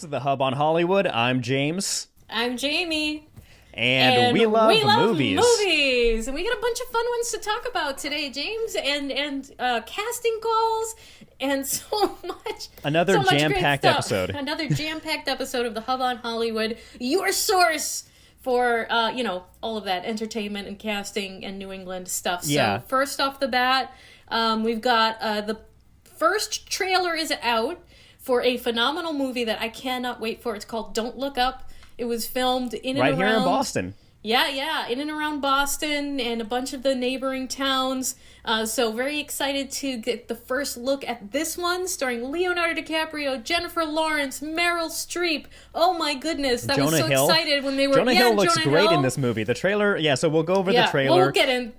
is the Hub on Hollywood. I'm James. I'm Jamie. And we love movies. And we got a bunch of fun ones to talk about today, James, and casting calls and so much. Another jam-packed episode. Another jam-packed episode of the Hub on Hollywood, your source for, all of that entertainment and casting and New England stuff. Yeah. So first off the bat, we've got the first trailer is out for a phenomenal movie that I cannot wait for. It's called Don't Look Up. It was filmed in and around... Right here in Boston. Yeah, in and around Boston and a bunch of the neighboring towns. So very excited to get the first look at this one, starring Leonardo DiCaprio, Jennifer Lawrence, Meryl Streep. Oh my goodness, I was so excited when they were... Jonah Hill looks great in this movie. The trailer, so we'll go over the trailer. We'll get in.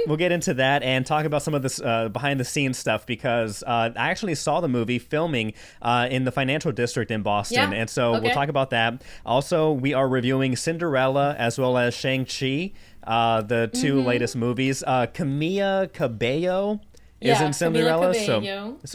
We'll get into that and talk about some of this behind-the-scenes stuff because I actually saw the movie filming in the financial district in Boston, and so we'll talk about that. Also, we are reviewing Cinderella as well as Shang-Chi, the two latest movies. Camila Cabello is in Cinderella, so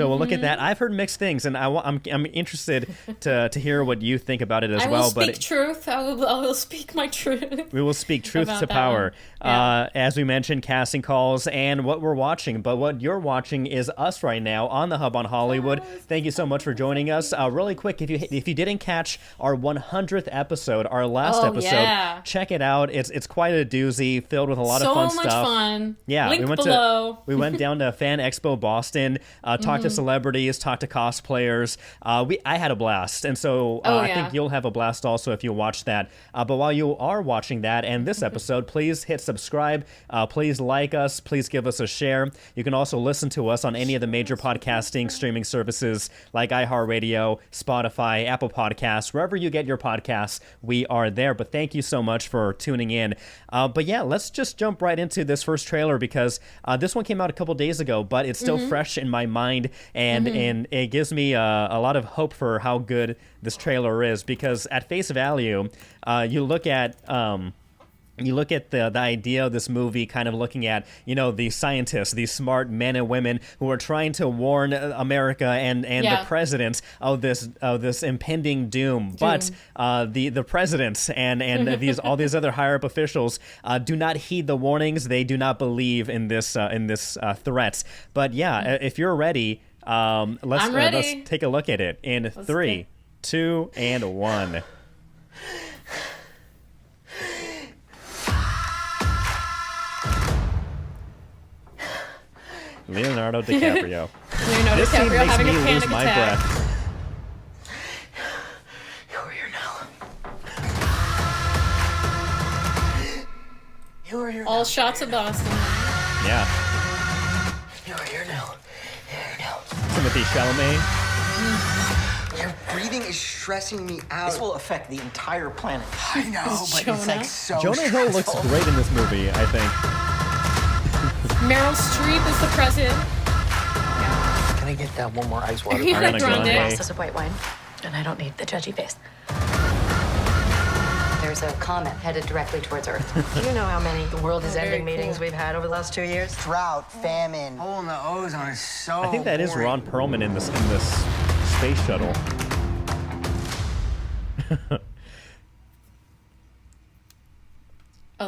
we'll look at that. I've heard mixed things, and I'm interested to hear what you think about it as well. I will speak truth. I will speak my truth. We will speak truth to power. As we mentioned, casting calls and what we're watching, but what you're watching is us right now on the Hub on Hollywood. Thank you so much for joining us. Really quick, if you didn't catch our 100th episode, our last episode, check it out. It's quite a doozy, filled with a lot of fun stuff. So much fun. Yeah, Link below. We went down to Fan Expo Boston, talked to celebrities, talked to cosplayers. I had a blast, and so I think you'll have a blast also if you watch that. But while you are watching that and this episode, please hit subscribe. Please like us. Please give us a share. You can also listen to us on any of the major podcasting streaming services like iHeartRadio, Spotify, Apple Podcasts, wherever you get your podcasts. We are there. But thank you so much for tuning in. Let's just jump right into this first trailer because this one came out a couple days ago, but it's still fresh in my mind, and it gives me a lot of hope for how good this trailer is, because at face value, you look at the idea of this movie kind of looking at, these scientists, these smart men and women who are trying to warn America and the president of this impending doom. But the presidents and all these other higher up officials do not heed the warnings. They do not believe in this threat. But if you're ready, let's take a look at it in 3, 2, and 1. Leonardo DiCaprio. This scene makes having me a panic lose my attack. breath. You're here now. You're here All now. shots of Boston. Yeah. You're here now. Here now. Timothy Chalamet. Your breathing is stressing me out. This will affect the entire planet. I know, but it's like so Jonah Hill looks stressful. great in this movie, I think. Meryl Streep is the president. Can I get that one more ice water? Yeah, Ariana Grande. Grande. Glasses of white wine, and I don't need the judgy face. There's a comet headed directly towards Earth. Do you know how many the world is very ending meetings cool. we've had over the last 2 years? Drought, famine, hole in the ozone is so I think that is boring. Ron Perlman in this space shuttle.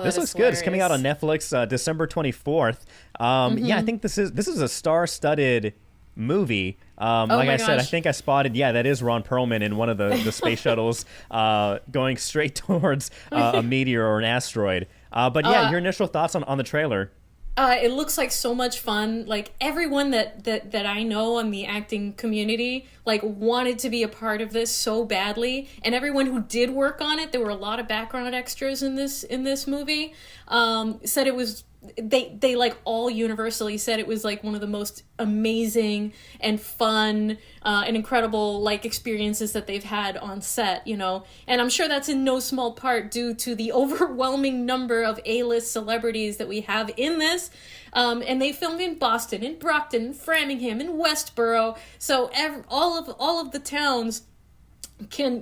This looks good. It's coming out on Netflix December 24th. I think this is a star-studded movie. Like I said, I think I spotted, that is Ron Perlman in one of the space shuttles going straight towards a meteor or an asteroid. Your initial thoughts on the trailer? It looks like so much fun. Like everyone that I know in the acting community, wanted to be a part of this so badly, and everyone who did work on it, there were a lot of background extras in this movie. Said it was. They all universally said it was one of the most amazing and fun and incredible experiences that they've had on set, and I'm sure that's in no small part due to the overwhelming number of A-list celebrities that we have in this, and they filmed in Boston, in Brockton, Framingham, in Westboro, so all of the towns can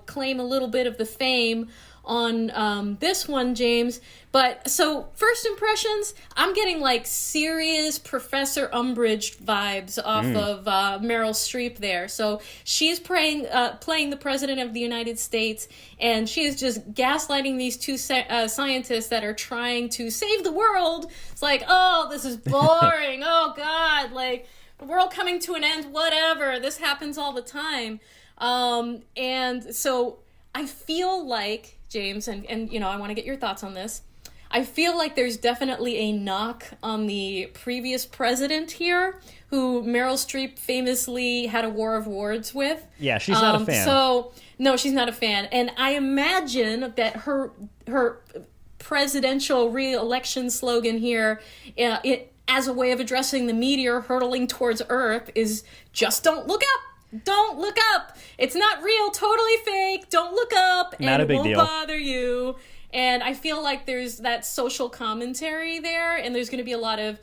claim a little bit of the fame on this one, James. But so first impressions, I'm getting like serious Professor Umbridge vibes off of Meryl Streep there. So she's playing the president of the United States, and she is just gaslighting these two scientists that are trying to save the world. It's like, oh, this is boring. Oh God, like the world coming to an end. Whatever. This happens all the time. And so I feel like, James, and you know, I want to get your thoughts on this. I feel like there's definitely a knock on the previous president here, who Meryl Streep famously had a war of words with. Yeah, she's not a fan. So, no, she's not a fan. And I imagine that her presidential re-election slogan here, as a way of addressing the meteor hurtling towards Earth, is just don't look up. Don't look up. It's not real, totally fake. Don't look up, not and a big it won't deal. bother you. And I feel like there's that social commentary there, and there's going to be a lot of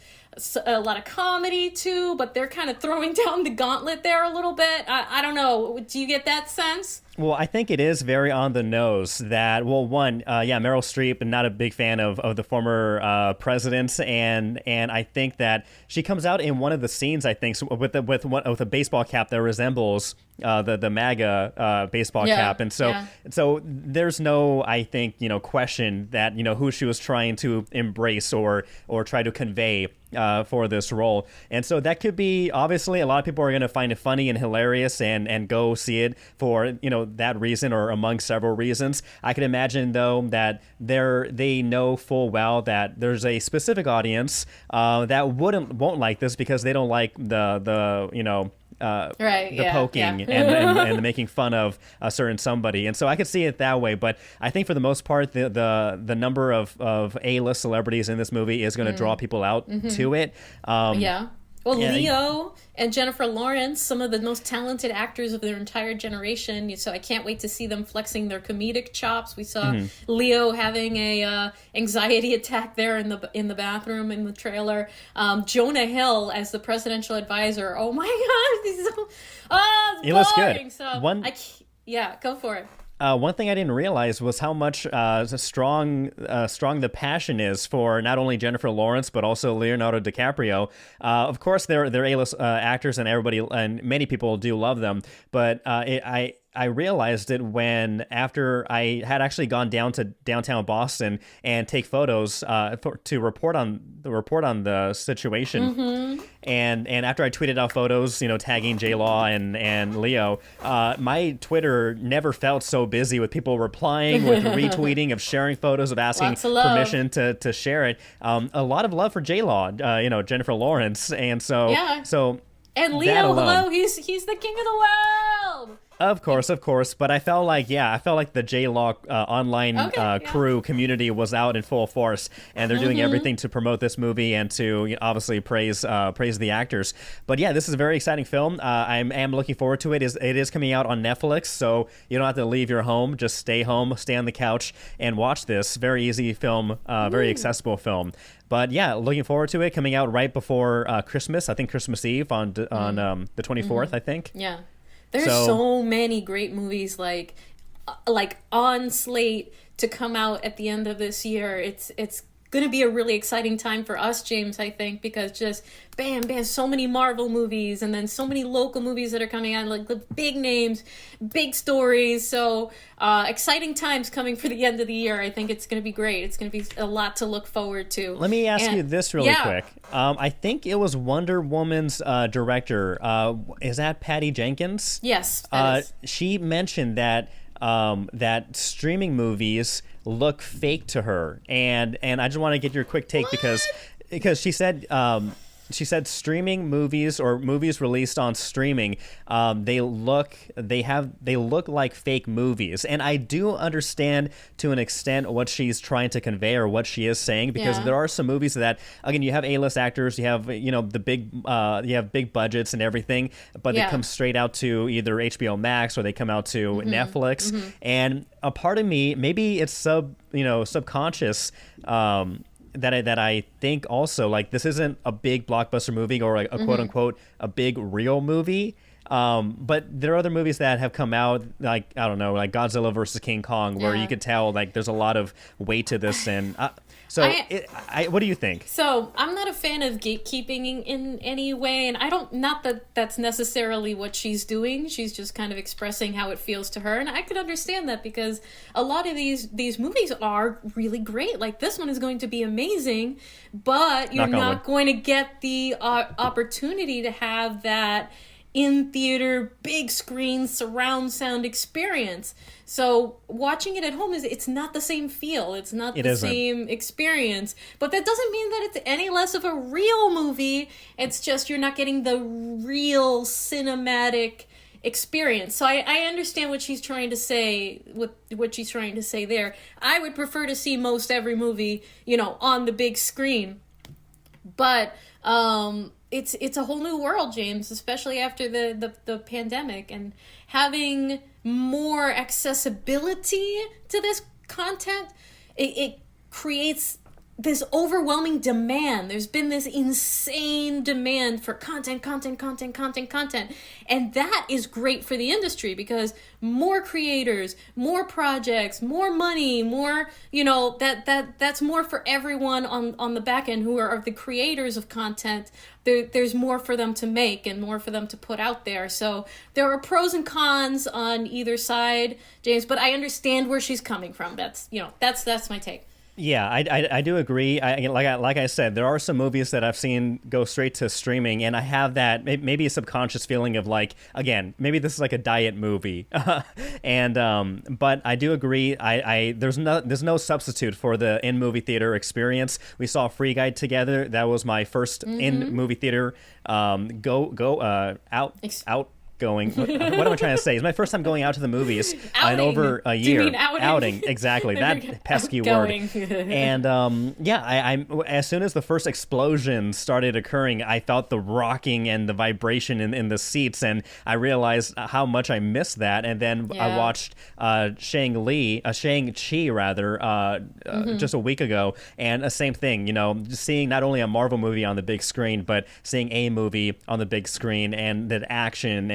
comedy too, but they're kind of throwing down the gauntlet there a little bit. I don't know. Do you get that sense? Well, I think it is very on the nose that, well, one, Meryl Streep, and not a big fan of the former presidents, and I think that she comes out in one of the scenes, I think, with a baseball cap that resembles the MAGA baseball cap, and so there's no, I think, question that who she was trying to embrace or try to convey for this role. And so that could be, obviously, a lot of people are going to find it funny and hilarious and go see it for that reason or among several reasons. I can imagine, though, that they know full well that there's a specific audience that won't like this because they don't like the poking and the making fun of a certain somebody. And so I could see it that way. But I think for the most part, the number of A-list celebrities in this movie is going to draw people out to it. Well, Leo and Jennifer Lawrence, some of the most talented actors of their entire generation. So I can't wait to see them flexing their comedic chops. We saw Leo having a anxiety attack there in the bathroom in the trailer. Jonah Hill as the presidential advisor. Oh my God, he looks good. So go for it. One thing I didn't realize was how much strong the passion is for not only Jennifer Lawrence but also Leonardo DiCaprio. Of course, they're A-list actors, and many people do love them. But I realized it after I had actually gone down to downtown Boston and take photos to report on the situation. And after I tweeted out photos, tagging J-Law and Leo, my Twitter never felt so busy with people replying, with retweeting, of sharing photos, of asking permission to share it. A lot of love for J-Law, Jennifer Lawrence, and so and Leo, hello, he's the king of the world. Of course, but I felt like the J-Law online crew community was out in full force, and they're doing everything to promote this movie and to obviously praise the actors. But yeah, this is a very exciting film. I am looking forward to it. It is coming out on Netflix, so you don't have to leave your home. Just stay home, stay on the couch, and watch this very easy film, very accessible film. But yeah, looking forward to it. Coming out right before Christmas. I think Christmas Eve on the 24th. I think. Yeah. There's so many great movies like on slate to come out at the end of this year. It's going to be a really exciting time for us, James, I think, because just bam, so many Marvel movies, and then so many local movies that are coming out, like the big names, big stories. So exciting times coming for the end of the year. I think it's going to be great. It's going to be a lot to look forward to. Let me ask you this really quick. I think it was Wonder Woman's director. Is that Patty Jenkins? Yes, that is. She mentioned that streaming movies look fake to her, and I just want to get your quick take because she said streaming movies or movies released on streaming, they look like fake movies. And I do understand to an extent what she's trying to convey or what she is saying, because there are some movies that, again, you have A-list actors, you have you have big budgets and everything, but they come straight out to either HBO Max or they come out to Netflix. And a part of me, maybe it's subconscious, that I think also, like, this isn't a big blockbuster movie or a quote unquote a big real movie. But there are other movies that have come out, like, I don't know, like Godzilla versus King Kong, where you could tell, like, there's a lot of weight to this. And what do you think? So I'm not a fan of gatekeeping in any way, and not that that's necessarily what she's doing. She's just kind of expressing how it feels to her, and I could understand that because a lot of these movies are really great. Like, this one is going to be amazing, but you're not going to get the opportunity to have that in theater, big screen, surround sound experience. So watching it at home it's not the same feel. It's not the same experience. But that doesn't mean that it's any less of a real movie. It's just you're not getting the real cinematic experience. So I understand what she's trying to say with what she's trying to say there. I would prefer to see most every movie, on the big screen. But it's a whole new world, James, especially after the pandemic, and having more accessibility to this content, it creates this overwhelming demand. There's been this insane demand for content. And that is great for the industry because more creators, more projects, more money, more, that's more for everyone on the back end who are the creators of content. There's more for them to make and more for them to put out there. So there are pros and cons on either side, James, but I understand where she's coming from. That's my take. Yeah, I do agree. Like I said, there are some movies that I've seen go straight to streaming, and I have that maybe a subconscious feeling of like, again, maybe this is like a diet movie, and but I do agree. There's no substitute for the in movie theater experience. We saw Free Guy together. That was my first in movie theater going. What am I trying to say? It's my first time going out to the movies in over a year. Do you mean outing? Outing, exactly. That pesky word. And I as soon as the first explosion started occurring, I felt the rocking and the vibration in the seats, and I realized how much I missed that. And then I watched Shang-Chi just a week ago, and the same thing. Just seeing not only a Marvel movie on the big screen, but seeing a movie on the big screen and the action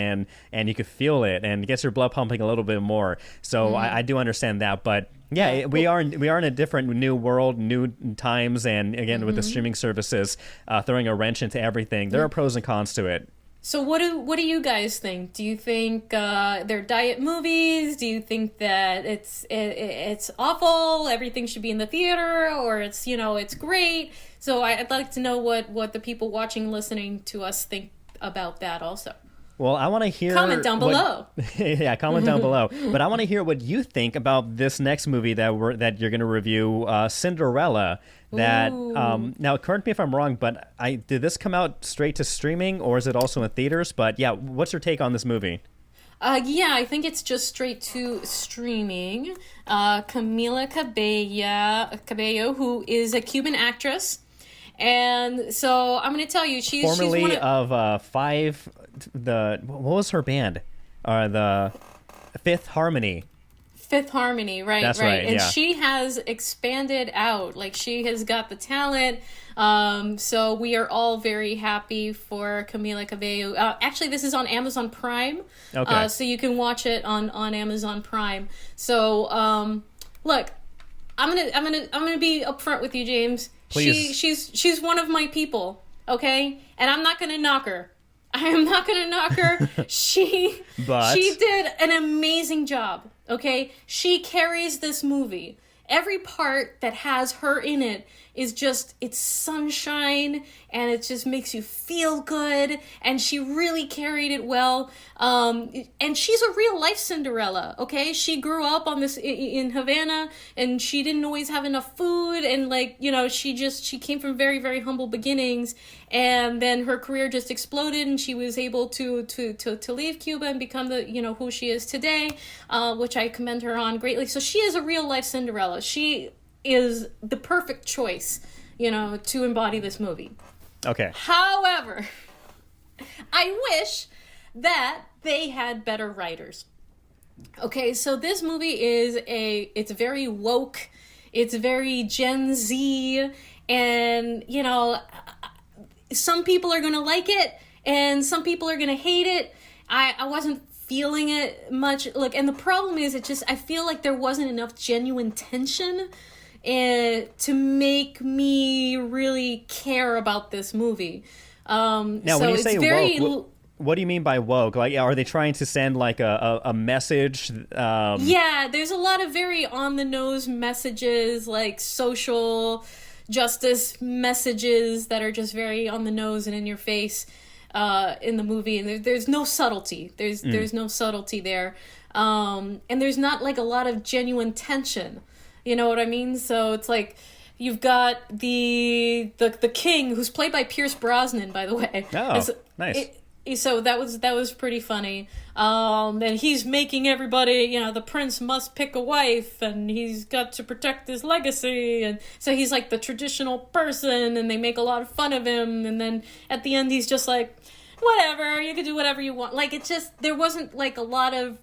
and you could feel it and it gets your blood pumping a little bit more. So I do understand that, but yeah, we are in a different new world, new times, and again with the streaming services throwing a wrench into everything. There are pros and cons to it. So what do you guys think? Do you think they're diet movies? Do you think that it's awful? Everything should be in the theater, or it's great? So I'd like to know what the people watching, listening to us think about that also. Well, I want to hear... Comment down below. Yeah, comment down below. But I want to hear what you think about this next movie that you're going to review, Cinderella. That now, correct me if I'm wrong, but did this come out straight to streaming, or is it also in theaters? But yeah, what's your take on this movie? Yeah, I think it's just straight to streaming. Camila Cabello, who is a Cuban actress. And so I'm going to tell you, she's formerly of Five... what was her band? The Fifth Harmony. Fifth Harmony, right? That's right. And yeah. she has expanded out. Like, she has got the talent. So we are all very happy for Camila Cabello. Actually, this is on Amazon Prime. Okay. So you can watch it on Amazon Prime. So look, I'm gonna be upfront with you, James. Please. She's one of my people. Okay, and I'm not gonna knock her. I am not going to knock her. She did an amazing job, okay? She carries this movie. Every part that has her in it is just, it's sunshine, and it just makes you feel good, and she really carried it well. And she's a real life Cinderella, okay? She grew up in Havana, and she didn't always have enough food, and she came from very, very humble beginnings, and then her career just exploded, and she was able to leave Cuba and become who she is today, which I commend her on greatly. So she is a real life Cinderella. She is the perfect choice, to embody this movie. Okay. However, I wish that they had better writers. Okay, so this movie it's very woke, it's very Gen Z, and, some people are going to like it, and some people are going to hate it, I wasn't feeling it much. Look, and the problem is, I feel like there wasn't enough genuine tension to make me really care about this movie. Now, so when you it's say very woke, what do you mean by woke? Like, are they trying to send like a message? Yeah, there's a lot of very on the nose messages, like social justice messages that are just very on the nose and in your face in the movie, and there's no subtlety. There's no subtlety there, and there's not like a lot of genuine tension. You know what I mean? So it's like you've got the king, who's played by Pierce Brosnan, by the way. Oh, nice. So that was pretty funny. And he's making everybody, the prince must pick a wife, and he's got to protect his legacy, and so he's like the traditional person, and they make a lot of fun of him, and then at the end he's just like, whatever, you can do whatever you want. Like, it just, there wasn't a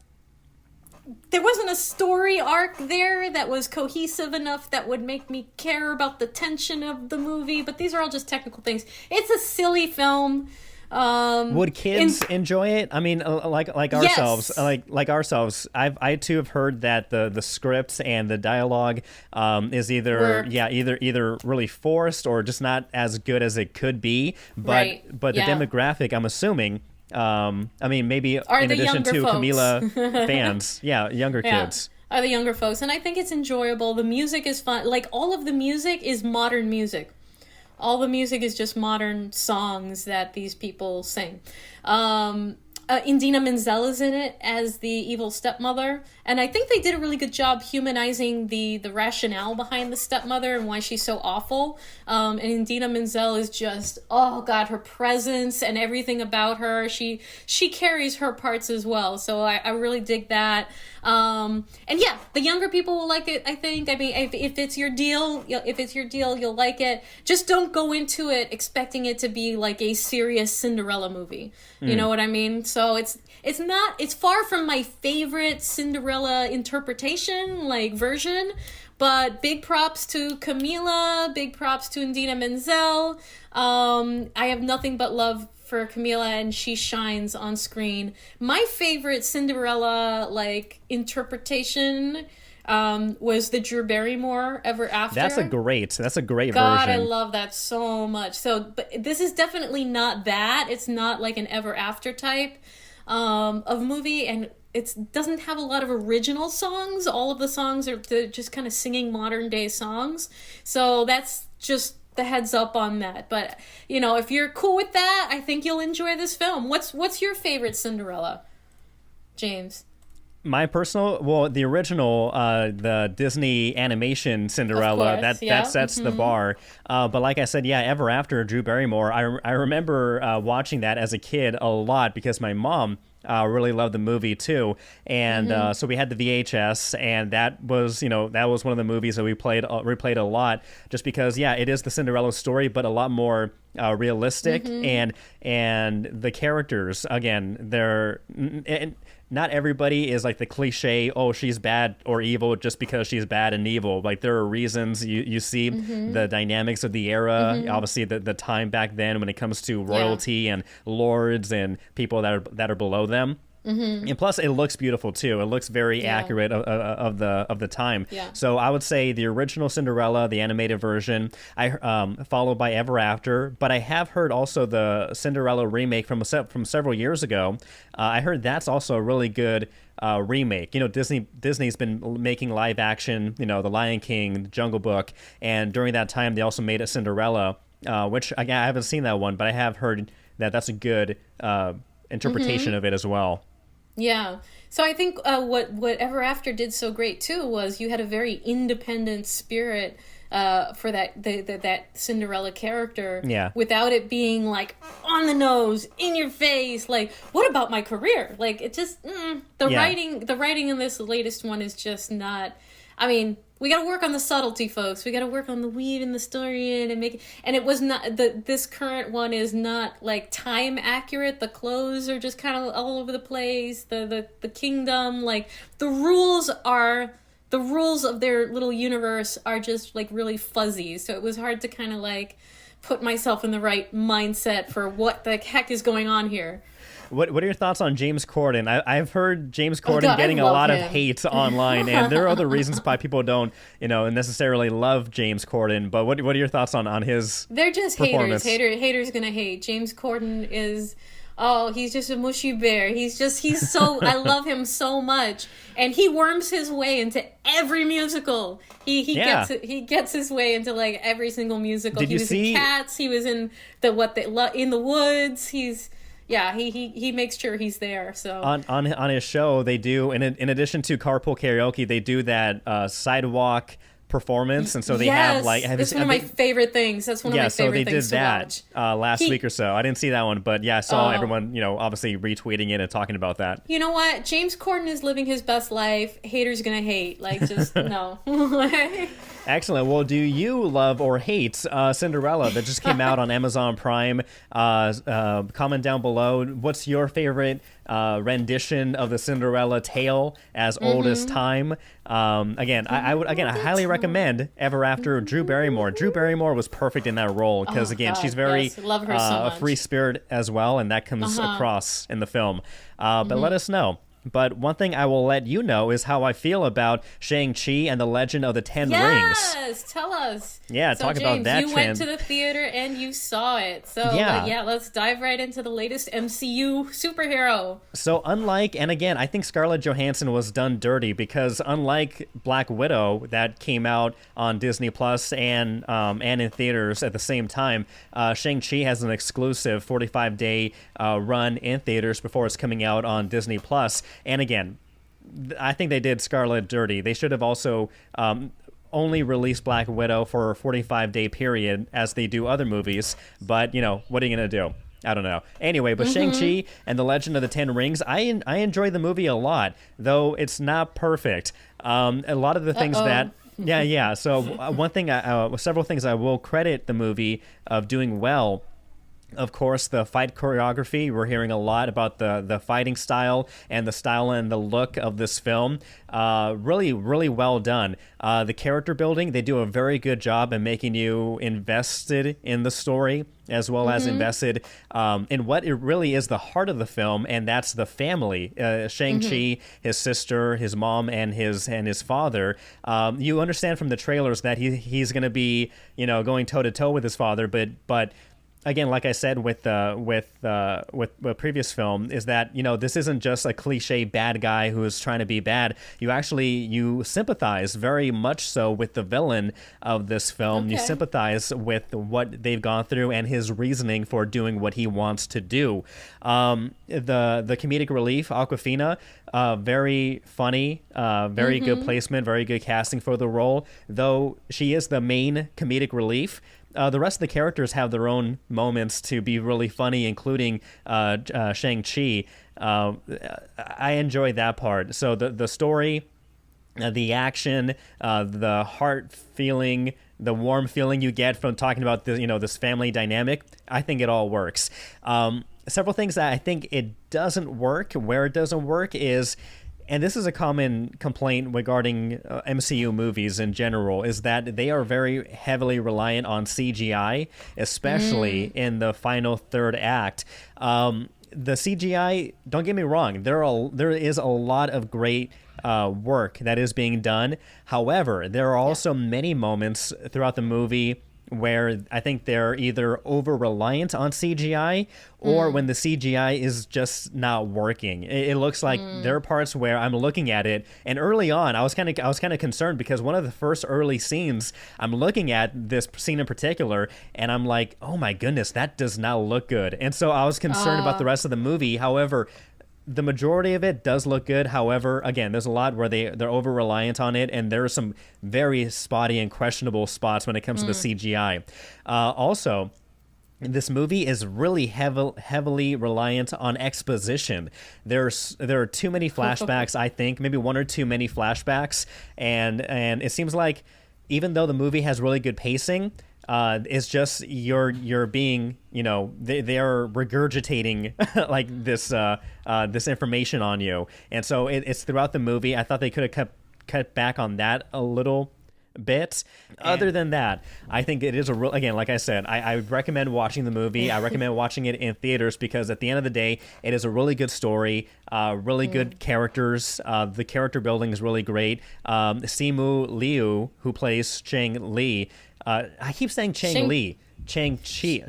story arc there that was cohesive enough that would make me care about the tension of the movie, but these are all just technical things. It's a silly film. Would kids enjoy it? I mean, like ourselves, yes. like ourselves. I too have heard that the scripts and the dialogue is either really forced or just not as good as it could be. But the demographic, I'm assuming. I mean, maybe in addition to folks. Camila fans, younger kids. Are the younger folks, and I think it's enjoyable. The music is fun. Like, all of the music is modern music. All the music is just modern songs that these people sing. Indina Menzel is in it as the evil stepmother, and I think they did a really good job humanizing the rationale behind the stepmother and why she's so awful. And Indina Menzel is just, oh god, her presence and everything about her, she carries her parts as well. So I really dig that. And yeah, the younger people will like it, I think. I mean, if it's your deal, you'll like it. Just don't go into it expecting it to be like a serious Cinderella movie. You know what I mean? So it's far from my favorite Cinderella interpretation, like, version, but big props to Camila, big props to Indina Menzel. I have nothing but love for Camila, and she shines on screen. My favorite Cinderella, like, interpretation was the Drew Barrymore Ever After. That's a great version. God, I love that so much. So, but this is definitely not that. It's not like an Ever After type of movie, and it doesn't have a lot of original songs. All of the songs are just kind of singing modern day songs. So that's just the heads up on that. But, if you're cool with that, I think you'll enjoy this film. What's your favorite Cinderella, James? My personal, the original, the Disney animation Cinderella, course, that sets the bar. But like I said, Ever After, Drew Barrymore, I remember watching that as a kid a lot because my mom really loved the movie too. And so we had the VHS, and that was one of the movies that we replayed a lot just because, it is the Cinderella story, but a lot more realistic. And the characters, again, not everybody is like the cliche, oh, she's bad or evil just because she's bad and evil. Like, there are reasons. You see the dynamics of the era, obviously the time back then when it comes to royalty and lords and people that are below them. And plus, it looks beautiful too. It looks very accurate of the time. So I would say the original Cinderella, the animated version, followed by Ever After. But I have heard also the Cinderella remake from several years ago. I heard that's also a really good remake. Disney's been making live action. The Lion King, Jungle Book, and during that time they also made a Cinderella, which I haven't seen that one, but I have heard that that's a good interpretation of it as well. Yeah. So I think what Ever After did so great too was you had a very independent spirit for that Cinderella character. Yeah. Without it being like on the nose, in your face, like, what about my career? Like, it just the writing in this latest one is just not. I mean, we got to work on the subtlety, folks. We got to work on the weave and the story and make it. And it was not this current one is not like time accurate. The clothes are just kind of all over the place. The kingdom, like, the rules of their little universe are just like really fuzzy. So it was hard to kind of like put myself in the right mindset for what the heck is going on here. What are your thoughts on James Corden? I've heard James Corden getting a lot of hate online, and there are other reasons why people don't, necessarily love James Corden. But what are your thoughts on his? They're just performance? Haters gonna hate. James Corden is. Oh, he's just a mushy bear. He's so, I love him so much. And he worms his way into every musical. He gets his way into like every single musical. He was in Cats, he was in In the Woods. He makes sure he's there. So on his show, they do in addition to Carpool Karaoke, they do that sidewalk performance, and so they have like it's one of my favorite things. That's one of my favorite things to watch. Yeah, so they did that last week or so. I didn't see that one, but yeah, I saw everyone, obviously retweeting it and talking about that. You know what? James Corden is living his best life. Haters gonna hate. Like, just no. Excellent. Well, do you love or hate Cinderella that just came out on Amazon Prime? Comment down below. What's your favorite rendition of the Cinderella tale as old as time? I highly recommend Ever After Drew Barrymore. Drew Barrymore was perfect in that role because she's very love her so much. A free spirit as well, and that comes across in the film. But let us know. But one thing I will let you know is how I feel about Shang-Chi and the Legend of the Ten Rings. Yes, tell us. Yeah, so talk James, about that. You went to the theater and you saw it. So let's dive right into the latest MCU superhero. So I think Scarlett Johansson was done dirty because unlike Black Widow that came out on Disney Plus and in theaters at the same time, Shang-Chi has an exclusive 45-day run in theaters before it's coming out on Disney Plus. And again, I think they did Scarlett dirty. They should have also only released Black Widow for a 45-day period as they do other movies. But, what are you going to do? I don't know. Anyway, but Shang-Chi and the Legend of the Ten Rings, I enjoy the movie a lot, though it's not perfect. A lot of the things that... Yeah. So several things I will credit the movie of doing well. Of course, the fight choreography. We're hearing a lot about the fighting style and the style and the look of this film. Really, really well done. The character building, they do a very good job in making you invested in the story as well as invested in what it really is the heart of the film, and that's the family. Shang-Chi, his sister, his mom, and his father. You understand from the trailers that he's going to be going toe-to-toe with his father, but again, like I said with the previous film, is that this isn't just a cliche bad guy who is trying to be bad. You sympathize very much so with the villain of this film. Okay. You sympathize with what they've gone through and his reasoning for doing what he wants to do. The comedic relief, Awkwafina, very funny, very good placement, very good casting for the role. Though she is the main comedic relief. The rest of the characters have their own moments to be really funny, including Shang-Chi. I enjoyed that part. So the story, the action, the heart feeling, the warm feeling you get from talking about this family dynamic, I think it all works. Several things that I think it doesn't work. Where it doesn't work is... And this is a common complaint regarding MCU movies in general, is that they are very heavily reliant on CGI, especially in the final third act. The CGI, don't get me wrong, there is a lot of great work that is being done. However, there are also many moments throughout the movie where I think they're either over-reliant on CGI or when the CGI is just not working. It looks like there are parts where I'm looking at it, and early on I was kind of concerned because one of the first early scenes, I'm looking at this scene in particular, and I'm like, oh my goodness, that does not look good. And so I was concerned about the rest of the movie. However, the majority of it does look good. However, again, there's a lot where they're over-reliant on it, and there are some very spotty and questionable spots when it comes to the CGI. Also, this movie is really heavily reliant on exposition. There are too many flashbacks, I think, maybe one or too many flashbacks, and it seems like even though the movie has really good pacing, it's just you're being, they are regurgitating like this information on you, and so it's throughout the movie. I thought they could have cut back on that a little bit. Other than that, I think it is again, like I said, I recommend watching the movie. I recommend watching it in theaters because at the end of the day, it is a really good story, really good characters. The character building is really great. Simu Liu, who plays Chang Li, I keep saying Shang-Chi. Shang-Chi.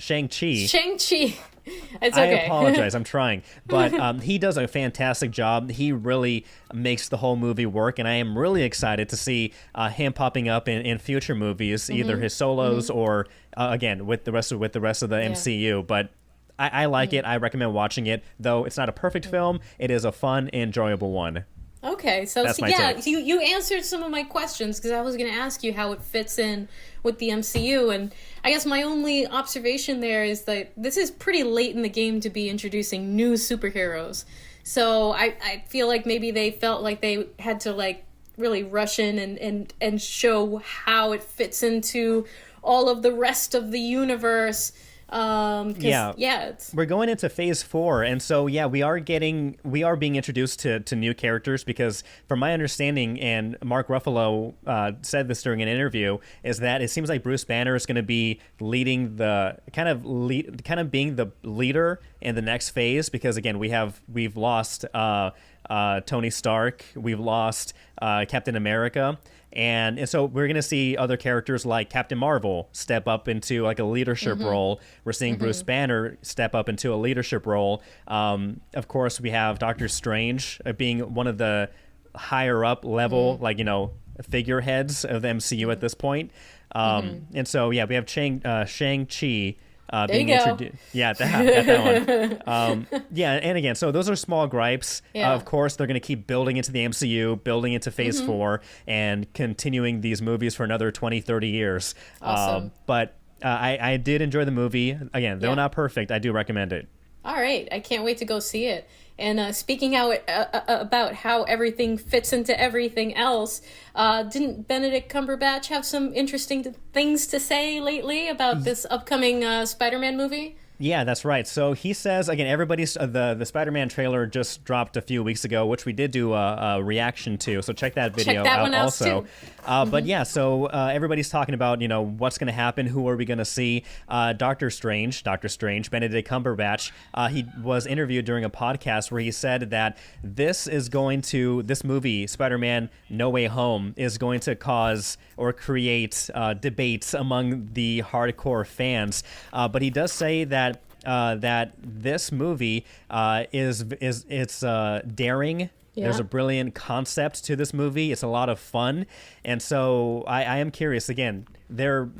It's okay. I apologize. I'm trying. But he does a fantastic job. He really makes the whole movie work, and I am really excited to see him popping up in future movies, either his solos or, again, with the rest of the MCU. But I like it. I recommend watching it. Though it's not a perfect film, it is a fun, enjoyable one. Okay, so you answered some of my questions because I was going to ask you how it fits in with the MCU, and I guess my only observation there is that this is pretty late in the game to be introducing new superheroes. So I feel like maybe they felt like they had to like really rush in and show how it fits into all of the rest of the universe. We're going into phase 4, and so we are being introduced to new characters because from my understanding, and Mark Ruffalo said this during an interview, is that it seems like Bruce Banner is going to be leading the kind of being the leader in the next phase because again we've lost Tony Stark, we've lost Captain America. And so we're going to see other characters like Captain Marvel step up into like a leadership role. We're seeing Bruce Banner step up into a leadership role. Of course, we have Doctor Strange being one of the higher up level, figureheads of the MCU at this point. And so, we have Shang-Chi. Being introduced. Yeah, that one. And again, so those are small gripes. Of course, they're going to keep building into the MCU, building into Phase 4, and continuing these movies for another 20, 30 years. Awesome. But I did enjoy the movie. Again, though not perfect, I do recommend it. All right. I can't wait to go see it. And speaking about how everything fits into everything else, didn't Benedict Cumberbatch have some interesting things to say lately about this upcoming Spider-Man movie? Yeah, that's right. So he says, again, everybody's the Spider-Man trailer just dropped a few weeks ago, which we did do a reaction to. So check that video out also. Too. But so everybody's talking about, what's going to happen, who are we going to see? Doctor Strange, Benedict Cumberbatch, he was interviewed during a podcast where he said that this movie, Spider-Man No Way Home, is going to cause or create debates among the hardcore fans. But he does say that this movie is daring. Yeah. There's a brilliant concept to this movie. It's a lot of fun. And so I am curious. Again, there are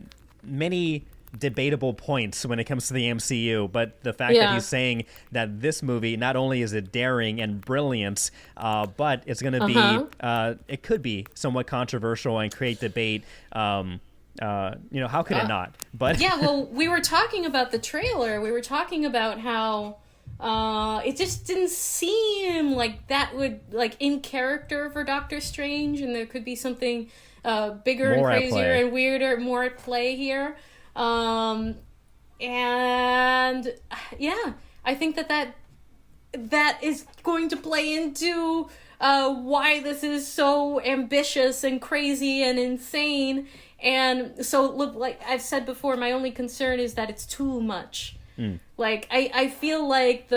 many debatable points when it comes to the MCU, but the fact that he's saying that this movie, not only is it daring and brilliant, but it's going to be, it could be somewhat controversial and create debate. How could it not? But well, we were talking about the trailer. We were talking about how it just didn't seem like that would in character for Doctor Strange, and there could be something bigger more and crazier and weirder, more at play here. And I think that is going to play into why this is so ambitious and crazy and insane. And so, look, like I've said before, my only concern is that it's too much. Like, I feel like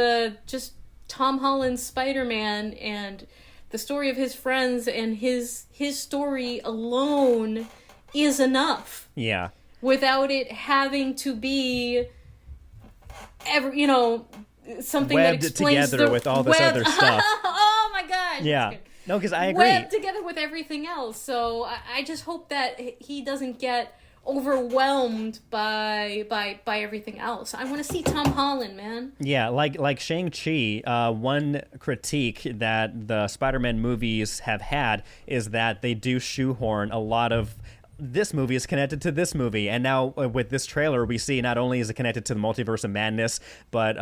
just Tom Holland's Spider-Man and the story of his friends and his story alone is enough. Yeah. Without it having to be, something webbed that explains together with all this other stuff. Oh my gosh. Yeah. No, because I agree. Webbed together with everything else. So I just hope that he doesn't get overwhelmed by everything else. I want to see Tom Holland, man. Yeah, like Shang-Chi, one critique that the Spider-Man movies have had is that they do shoehorn a lot of this movie is connected to this movie. And now with this trailer, we see not only is it connected to the Multiverse of Madness, but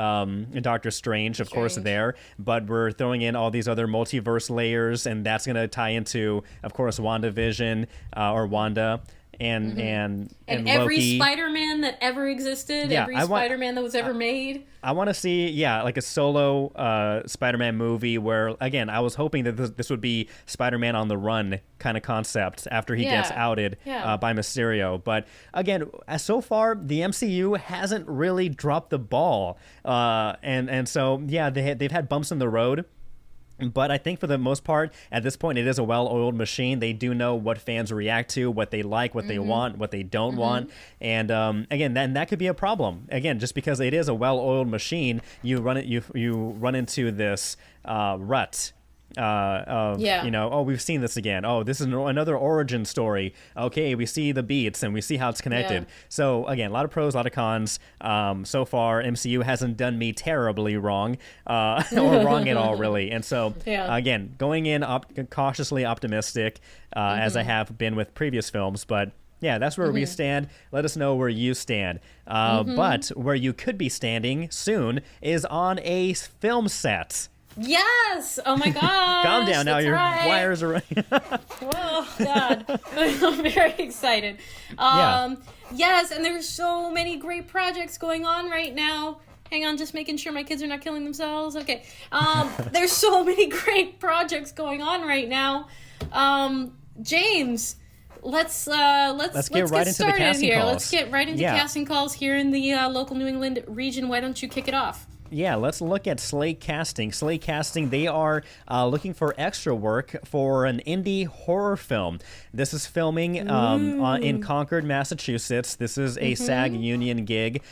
Doctor Strange, of course, there. But we're throwing in all these other multiverse layers, and that's going to tie into, of course, WandaVision or Wanda. and every Loki. Spider-Man that ever existed, every Spider-Man that was ever made. I want to see, like a solo Spider-Man movie where, again, I was hoping that this would be Spider-Man on the run kind of concept after he gets outed by Mysterio. But again, so far, the MCU hasn't really dropped the ball. And so, they've had bumps in the road. But I think for the most part, at this point, it is a well-oiled machine. They do know what fans react to, what they like, what they want, what they don't want. And again, that could be a problem. Again, just because it is a well-oiled machine, you run into this rut. We've seen this again. Oh, this is another origin story. Okay, we see the beats and we see how it's connected. Yeah. So again, a lot of pros, a lot of cons. So far, MCU hasn't done me terribly wrong, or wrong at all, really. And so again, going in cautiously optimistic, as I have been with previous films, but. Yeah, that's where we stand. Let us know where you stand. But where you could be standing soon is on a film set. Yes! Oh my gosh! Calm down now. Your wires are right. Oh God! I'm very excited. Yes, and there's so many great projects going on right now. Hang on, just making sure my kids are not killing themselves. Okay. There's so many great projects going on right now. James, let's get right into started the casting here. calls. Let's get right into casting calls here in the local New England region. Why don't you kick it off? Yeah, let's look at Slate Casting. Slate Casting, they are looking for extra work for an indie horror film. This is filming in Concord, Massachusetts. This is a SAG union gig.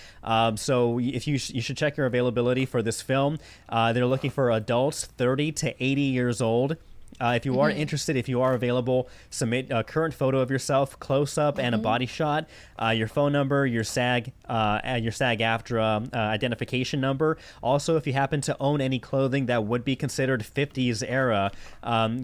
So if you should check your availability for this film. They're looking for adults 30 to 80 years old. If you are interested, if you are available, submit a current photo of yourself, close-up, and a body shot, your phone number, your SAG-AFTRA identification number. Also, if you happen to own any clothing that would be considered 50s era,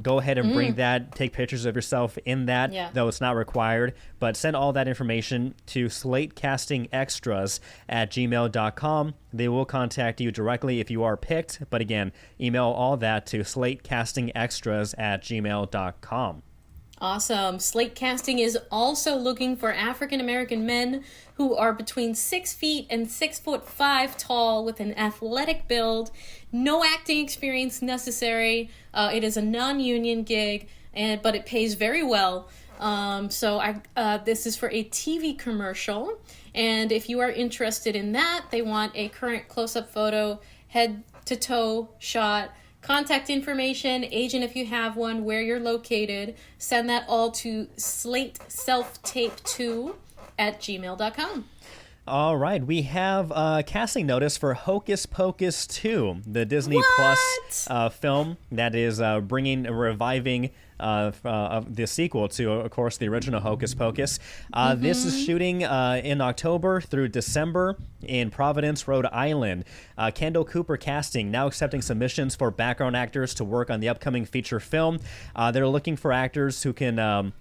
go ahead and bring that. Take pictures of yourself in that, though it's not required. But send all that information to slatecastingextras@gmail.com. They will contact you directly if you are picked. But again, email all that to slatecastingextras@gmail.com. Awesome. Slate Casting is also looking for African American men who are between 6 feet and 6'5" tall with an athletic build. No acting experience necessary. It is a non-union gig, but it pays very well. This is for a TV commercial, and if you are interested in that, they want a current close-up photo, head-to-toe shot, contact information, agent if you have one, where you're located. Send that all to slateselftape2@gmail.com. All right, we have a casting notice for Hocus Pocus 2, the Disney Plus film that is reviving the sequel to, of course, the original Hocus Pocus. This is shooting in October through December in Providence, Rhode Island. Kendall Cooper Casting now accepting submissions for background actors to work on the upcoming feature film. They're looking for actors who can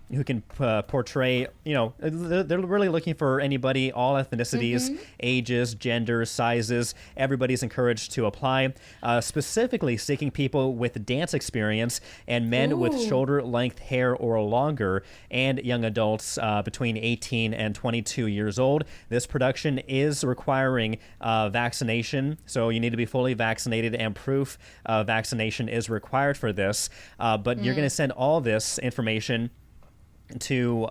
portray, they're really looking for anybody, all ethnicities, ages, genders, sizes. Everybody's encouraged to apply. Specifically seeking people with dance experience and men with shoulder-length hair or longer, and young adults between 18 and 22 years old. This production is requiring vaccination, so you need to be fully vaccinated, and proof of vaccination is required for this. But you're going to send all this information to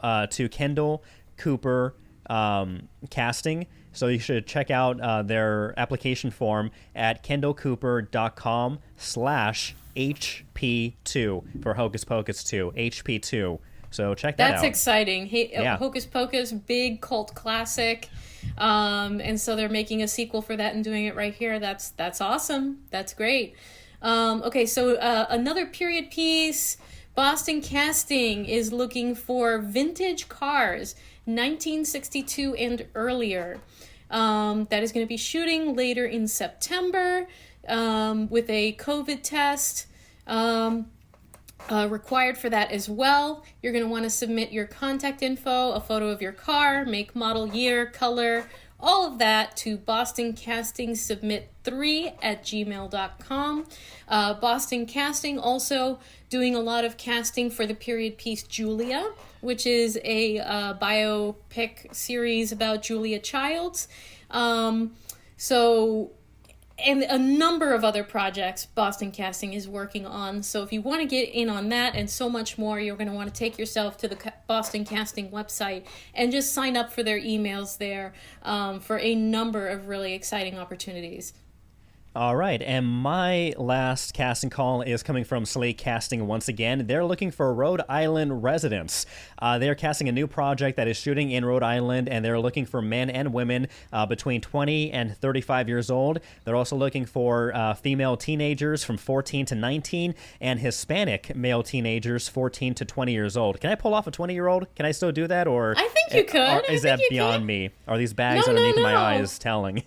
Kendall Cooper Casting. So you should check out their application form at kendallcooper.com/HP2 for Hocus Pocus 2, HP2. So check that out. That's exciting. Hocus Pocus, big cult classic. And so they're making a sequel for that and doing it right here. That's awesome. That's great. Another period piece. Boston Casting is looking for vintage cars, 1962 and earlier. That is going to be shooting later in September with a COVID test required for that as well. You're going to want to submit your contact info, a photo of your car, make, model, year, color, all of that to bostoncasting3@gmail.com. Boston Casting also doing a lot of casting for the period piece Julia, which is a biopic series about Julia Childs. And a number of other projects Boston Casting is working on. So if you want to get in on that and so much more, you're going to want to take yourself to the Boston Casting website and just sign up for their emails there for a number of really exciting opportunities. All right, and my last casting call is coming from Slate Casting once again. They're looking for Rhode Island residents. They're casting a new project that is shooting in Rhode Island, and they're looking for men and women between 20 and 35 years old. They're also looking for female teenagers from 14 to 19 and Hispanic male teenagers 14 to 20 years old. Can I pull off a 20-year-old? Can I still do that, or I think you could. Is that beyond me? Are these bags underneath my eyes telling?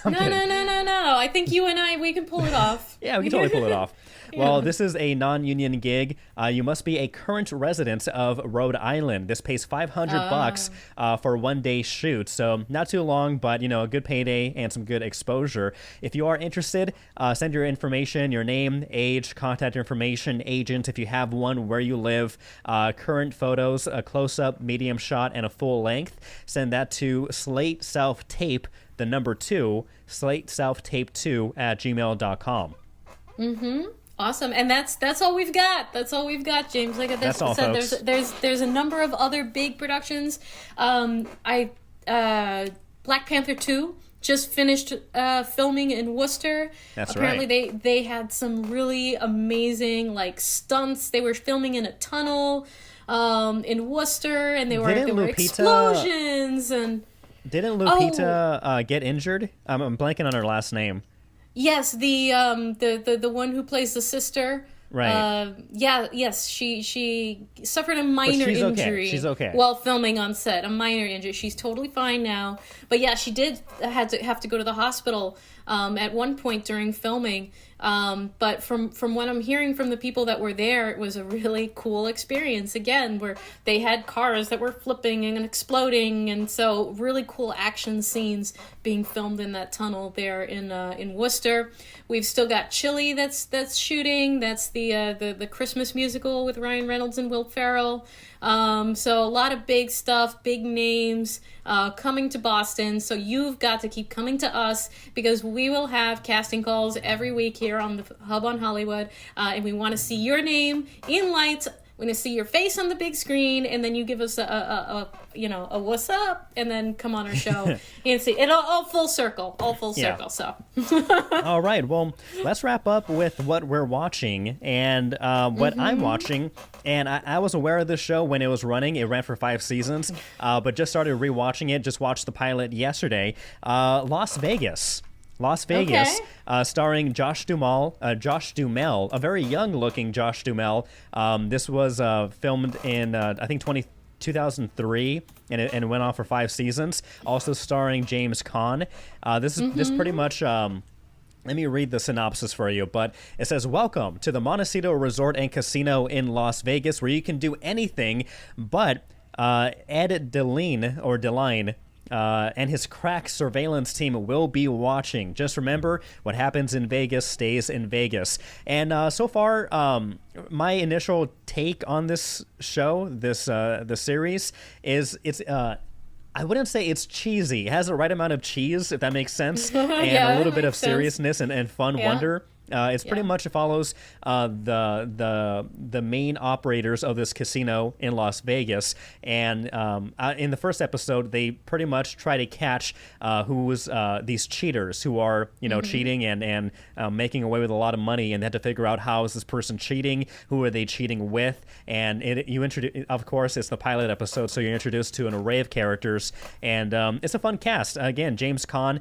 No. I think you and we can pull it off. Yeah, we can totally pull it off. Well, this is a non-union gig. You must be a current resident of Rhode Island. This pays $500 for a one-day shoot, so not too long, but a good payday and some good exposure. If you are interested, send your information, your name, age, contact information, agent, if you have one, where you live, current photos, a close-up, medium shot, and a full length. Send that to Slate Self Tape, the number 2, slateselftape2@gmail.com. Awesome, and that's all we've got. That's all we've got, James. Like I all, said, folks. there's a number of other big productions. Black Panther 2 just finished filming in Worcester. That's Apparently right. they had some really amazing stunts. They were filming in a tunnel in Worcester, and there were explosions and. Didn't Lupita get injured? I'm blanking on her last name. Yes, the one who plays the sister. Right. Yes, she suffered a minor injury. She's okay. While filming on set. A minor injury. She's totally fine now. But yeah, she did have to go to the hospital at one point during filming. But from what I'm hearing from the people that were there, it was a really cool experience, again, where they had cars that were flipping and exploding, and so really cool action scenes being filmed in that tunnel there in Worcester. We've still got Chile that's shooting. That's the Christmas musical with Ryan Reynolds and Will Ferrell. So a lot of big stuff, big names coming to Boston. So you've got to keep coming to us, because we will have casting calls every week here on the Hub on Hollywood, and we want to see your name in lights. We want to see your face on the big screen, and then you give us a what's up, and then come on our show and see it all full circle. So all right, well, let's wrap up with what we're watching and what I'm watching. And I was aware of this show when it was running. It ran for 5 seasons, but just started rewatching it. Just watched the pilot yesterday. Las Vegas, okay. Starring Josh Duhamel, a very young-looking Josh Duhamel. This was filmed in, I think, 2003, and it went on for 5 seasons. Also starring James Caan. This pretty much... let me read the synopsis for you, but it says, "Welcome to the Montecito Resort and Casino in Las Vegas, where you can do anything, but Ed Deline and his crack surveillance team will be watching. Just remember, what happens in Vegas stays in Vegas." And so far, my initial take on this show, the series, is I wouldn't say it's cheesy. It has the right amount of cheese, if that makes sense, and a little bit of seriousness and fun wonder. It's pretty much follows the main operators of this casino in Las Vegas, and in the first episode, they pretty much try to catch who's these cheaters who are cheating and making away with a lot of money, and they had to figure out how is this person cheating, who are they cheating with, and of course, it's the pilot episode, so you're introduced to an array of characters, and it's a fun cast. Again, James Caan,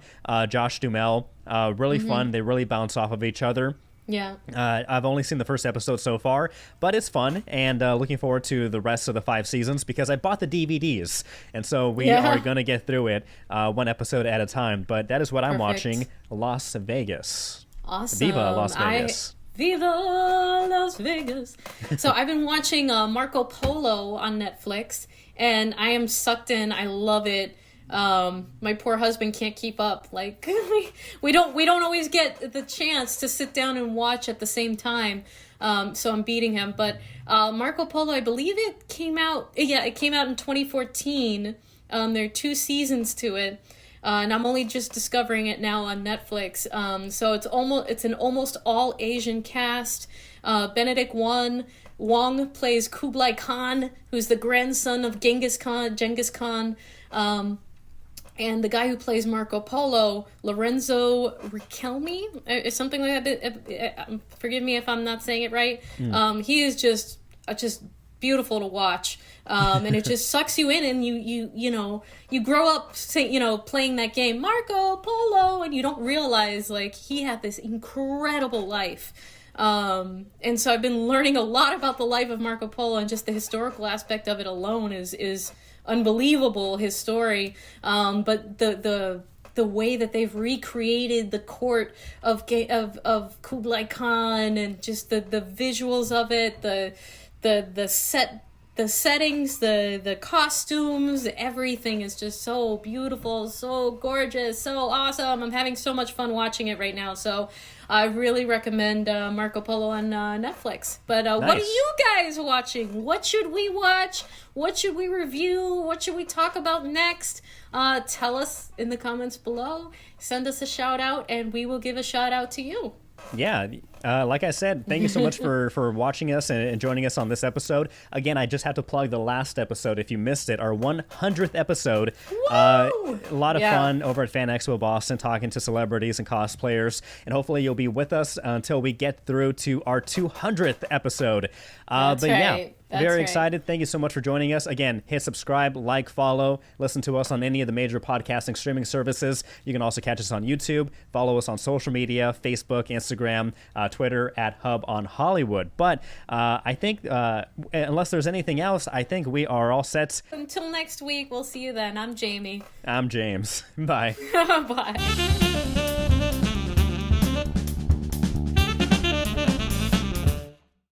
Josh Duhamel. Really fun. They really bounce off of each other. Yeah. I've only seen the first episode so far, but it's fun, and looking forward to the rest of the 5 seasons, because I bought the DVDs, and so we are going to get through it one episode at a time. But that is what I'm watching, Las Vegas. Awesome. Viva Las Vegas. Viva Las Vegas. So I've been watching Marco Polo on Netflix, and I am sucked in. I love it. My poor husband can't keep up. Like we don't always get the chance to sit down and watch at the same time. So I'm beating him. But Marco Polo, I believe it came out. Yeah, it came out in 2014. There are 2 seasons to it. And I'm only just discovering it now on Netflix. So it's an almost all Asian cast. Benedict Wong plays Kublai Khan, who's the grandson of Genghis Khan. And the guy who plays Marco Polo, Lorenzo Riquelme, something like that. Forgive me if I'm not saying it right. He is just beautiful to watch. And it just sucks you in, and you grow up playing that game Marco Polo, and you don't realize like he had this incredible life. And so I've been learning a lot about the life of Marco Polo, and just the historical aspect of it alone is unbelievable, his story. But the way that they've recreated the court of Kublai Khan, and just the visuals of it, the settings, the costumes, everything is just so beautiful, so gorgeous, so awesome. I'm having so much fun watching it right now. So I really recommend Marco Polo on Netflix. But Nice. What are you guys watching? What should we watch? What should we review? What should we talk about next? Tell us in the comments below. Send us a shout out, and we will give a shout out to you. Yeah, like I said, thank you so much for watching us and joining us on this episode. Again, I just have to plug the last episode if you missed it, our 100th episode. A lot of fun over at Fan Expo Boston, talking to celebrities and cosplayers, and hopefully you'll be with us until we get through to our 200th episode. That's right. That's very right. excited. Thank you so much for joining us. Again, hit subscribe, like, follow, listen to us on any of the major podcasting streaming services. You can also catch us on YouTube, follow us on social media, Facebook, Instagram, Twitter at Hub on Hollywood. But I think, unless there's anything else, I think we are all set. Until next week, we'll see you then. I'm Jamie. I'm James. Bye. Bye.